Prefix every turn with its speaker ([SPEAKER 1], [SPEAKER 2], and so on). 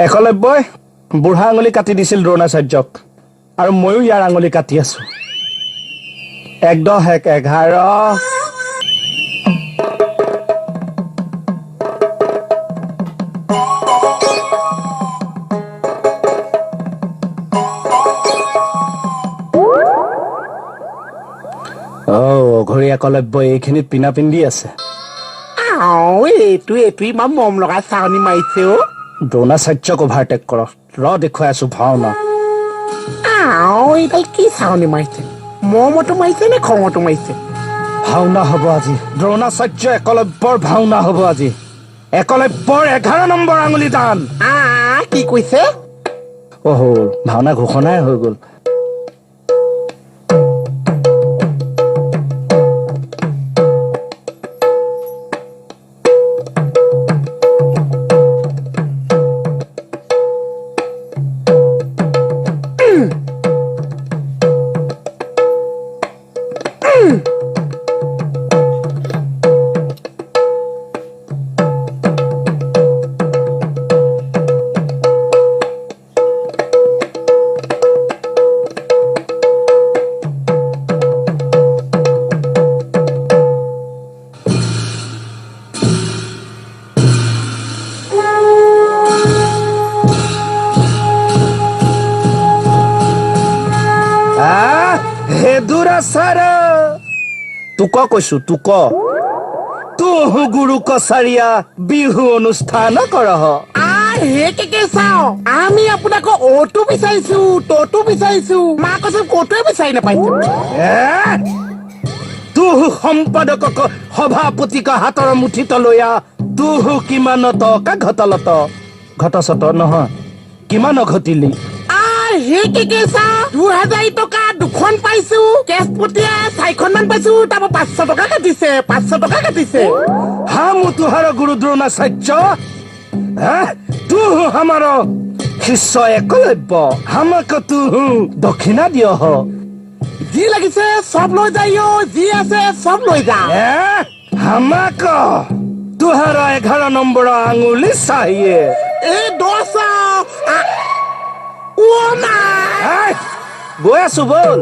[SPEAKER 1] একলব্যই বুঢ়া আঙুলি কাটি দিছিল দ্ৰোণাচাৰ্যক আৰু ময়ো ইয়াৰ আঙুলি কাটি আছো ১-১-১১ অঘৰী একলব্য এইখিনিত পিনা পিন্ধি আছে
[SPEAKER 2] এইটো ইমান মৰম লগা চাউনি মাৰিছে
[SPEAKER 1] দ্ৰোণাচাৰ্যক অভাৰটেক কৰ দেখুৱাই আছো ভাওনা
[SPEAKER 2] এইডাল কি চাউনি মাৰিছে মৰমতো মাৰিছে নে খঙতো মাৰিছে
[SPEAKER 1] ভাওনা হ'ব আজি দ্ৰোণাচাৰ্য একলব্যৰ ভাওনা হ'ব আজি একলব্যৰ 11 নম্বৰ আঙুলি দান
[SPEAKER 2] কি কৈছে
[SPEAKER 1] ভাওনা ঘোষণাই হৈ গ'ল তোক কৈছো তোক তুহু গুৰু কছাৰীয়া বিহু অনুষ্ঠান কৰহ
[SPEAKER 2] চাও আমি আপোনাক অটো বিচাৰিছো ততো বিচাৰিছো মা কৈছে কটোৱে বিচাৰি নাপাইছো
[SPEAKER 1] তুহু সম্পাদকক সভাপতিক হাতৰ মুঠিত লৈয়া তুহু কিমান টকা ঘটলত ঘটচত নহয় কিমান ঘটিলি
[SPEAKER 2] ২০০০ টকা দুখন পাইছো কেছ পতিয়া ৪খন পাইছো তাৰ ৫০০ টকা কাটিছে
[SPEAKER 1] হামু তুহাৰ গুৰু দ্ৰোণাচাৰ্য তুহু হামাৰ শিষ্য একলব্য হামাক তুহু দক্ষিণা দিয়
[SPEAKER 2] যি লাগিছে চব লৈ যায় যি আছে চব লৈ যা
[SPEAKER 1] হামাক তুহাৰ 11 নম্বৰ আঙুলি চাহিয়ে
[SPEAKER 2] এই 10
[SPEAKER 1] গৈ আছো বল